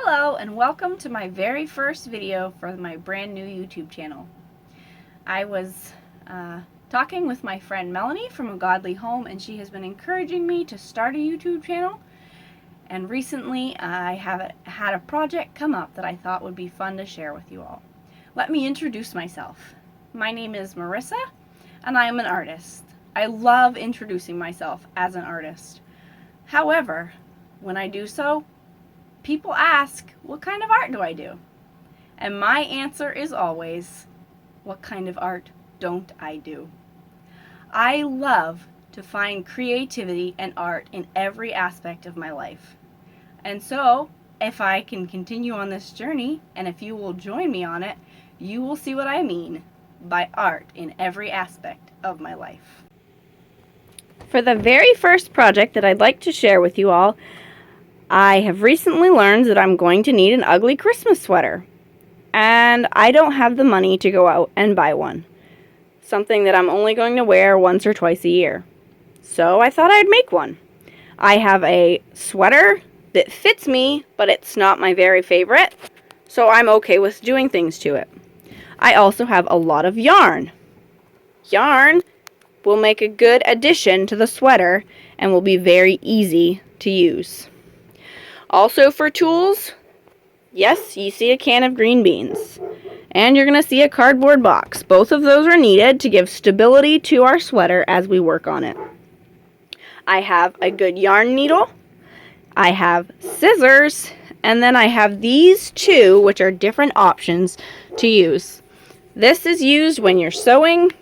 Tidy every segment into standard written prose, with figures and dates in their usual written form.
Hello and welcome to my very first video for my brand new YouTube channel. I was talking with my friend Melanie from A Godly Home, and she has been encouraging me to start a YouTube channel, and recently I have had a project come up that I thought would be fun to share with you all. Let me introduce myself. My name is Marissa and I am an artist. I love introducing myself as an artist. However, when I do so, people ask, what kind of art do I do? And my answer is always, what kind of art don't I do? I love to find creativity and art in every aspect of my life. And so, if I can continue on this journey, and if you will join me on it, you will see what I mean by art in every aspect of my life. For the very first project that I'd like to share with you all, I have recently learned that I'm going to need an ugly Christmas sweater, and I don't have the money to go out and buy one, something that I'm only going to wear once or twice a year. So I thought I'd make one. I have a sweater that fits me, but it's not my very favorite, so I'm okay with doing things to it. I also have a lot of yarn. Yarn will make a good addition to the sweater and will be very easy to use. Also for tools, yes, you see a can of green beans. And you're going to see a cardboard box. Both of those are needed to give stability to our sweater as we work on it. I have a good yarn needle. I have scissors. And then I have these two, which are different options to use. This is used when you're sewing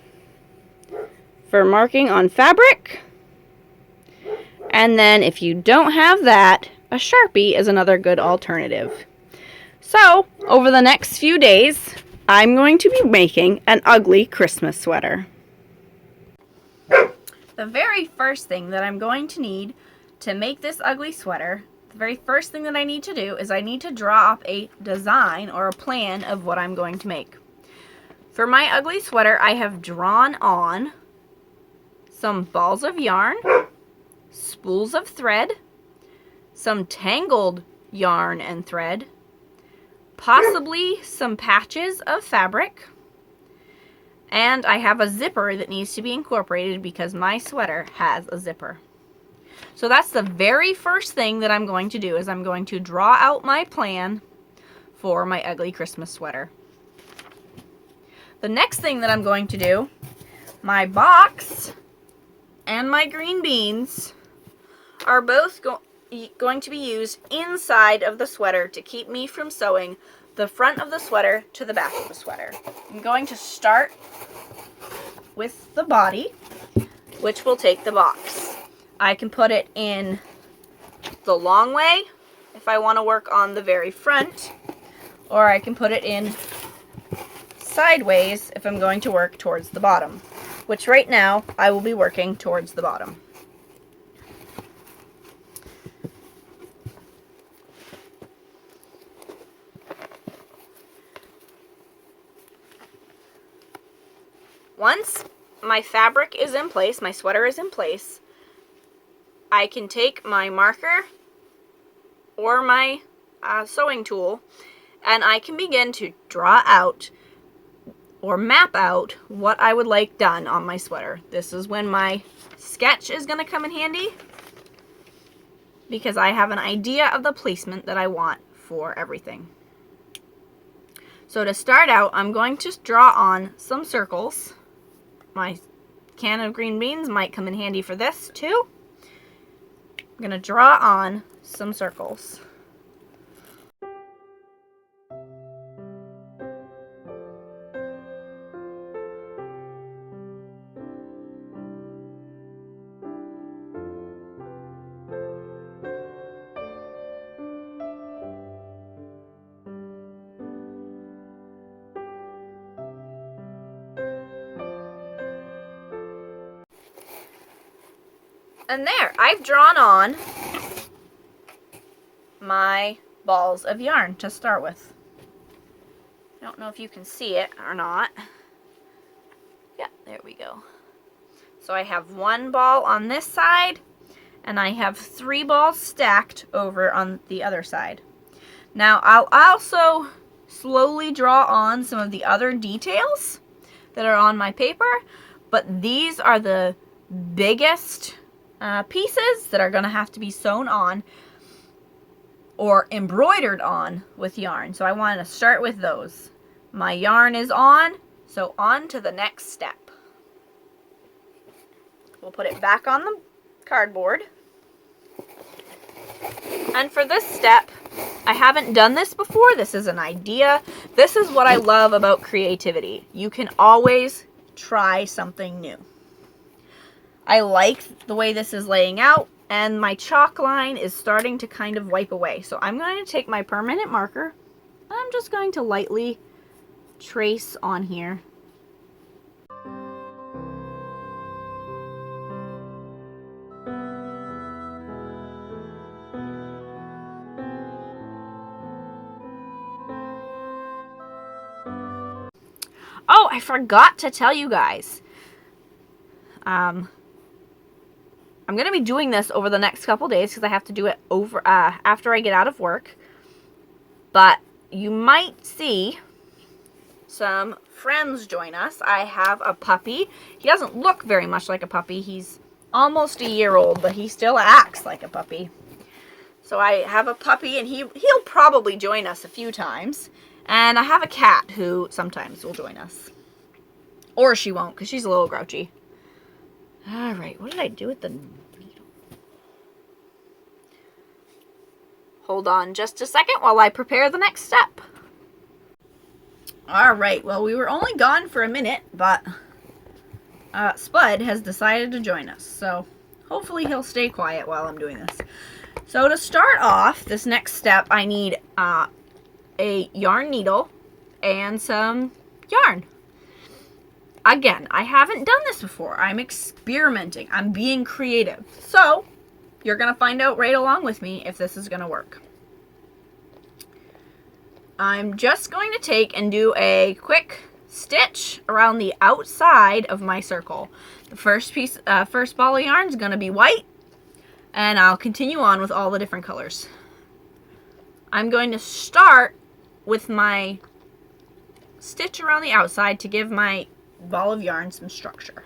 for marking on fabric. And then if you don't have that, a Sharpie is another good alternative. So, over the next few days, I'm going to be making an ugly Christmas sweater. The very first thing that I'm going to need to make this ugly sweater, the very first thing that I need to do is I need to draw up a design or a plan of what I'm going to make. For my ugly sweater, I have drawn on some balls of yarn, spools of thread, some tangled yarn and thread, possibly some patches of fabric, and I have a zipper that needs to be incorporated because my sweater has a zipper. So that's the very first thing that I'm going to do, is I'm going to draw out my plan for my ugly Christmas sweater. The next thing that I'm going to do, my box and my green beans are both going to be used inside of the sweater to keep me from sewing the front of the sweater to the back of the sweater. I'm going to start with the body, which will take the box. I can put it in the long way if I want to work on the very front, or I can put it in sideways if I'm going to work towards the bottom, which right now I will be working towards the bottom. Once my fabric is in place, my sweater is in place, I can take my marker or my sewing tool and I can begin to draw out or map out what I would like done on my sweater. This is when my sketch is going to come in handy, because I have an idea of the placement that I want for everything. So to start out, I'm going to draw on some circles. My can of green beans might come in handy for this too. I'm going to draw on some circles. And there, I've drawn on my balls of yarn to start with. I don't know if you can see it or not. Yeah, there we go. So I have one ball on this side, and I have 3 balls stacked over on the other side. Now I'll also slowly draw on some of the other details that are on my paper, but these are the biggest pieces that are going to have to be sewn on or embroidered on with yarn. So I wanted to start with those. My yarn is on, so on to the next step. We'll put it back on the cardboard. And for this step, I haven't done this before. This is an idea. This is what I love about creativity. You can always try something new. I like the way this is laying out, and my chalk line is starting to kind of wipe away. So I'm going to take my permanent marker. I'm just going to lightly trace on here. Oh, I forgot to tell you guys. I'm going to be doing this over the next couple days because I have to do it over after I get out of work. But you might see some friends join us. I have a puppy. He doesn't look very much like a puppy. He's almost a year old, but he still acts like a puppy. So I have a puppy, and he'll probably join us a few times. And I have a cat who sometimes will join us. Or she won't, because she's a little grouchy. Alright, what did I do with the needle? Hold on just a second while I prepare the next step. Alright, well, we were only gone for a minute, but Spud has decided to join us. So hopefully he'll stay quiet while I'm doing this. So to start off this next step, I need a yarn needle and some yarn. Again, I haven't done this before. I'm experimenting. I'm being creative. So you're going to find out right along with me if this is going to work. I'm just going to take and do a quick stitch around the outside of my circle. The first ball of yarn is going to be white, and I'll continue on with all the different colors. I'm going to start with my stitch around the outside to give my ball of yarn some structure.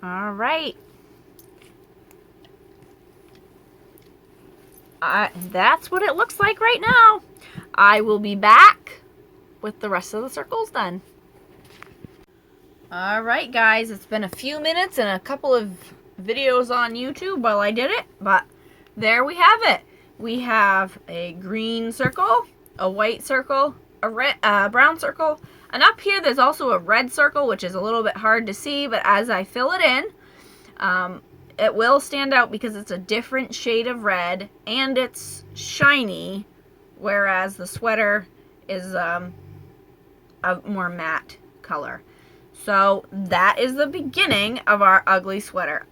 All right. That's what it looks like right now. I will be back with the rest of the circles done. All right, guys, it's been a few minutes and a couple of videos on YouTube while I did it, but there we have it. We have a green circle, a white circle, a brown circle, and up here there's also a red circle, which is a little bit hard to see, but as I fill it in, it will stand out because it's a different shade of red and it's shiny, whereas the sweater is a more matte color. So that is the beginning of our ugly sweater.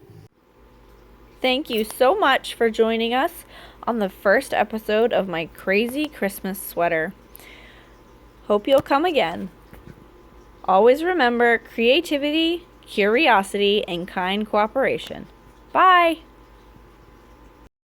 Thank you so much for joining us on the first episode of my crazy Christmas sweater. Hope you'll come again. Always remember creativity, curiosity, and kind cooperation. Bye!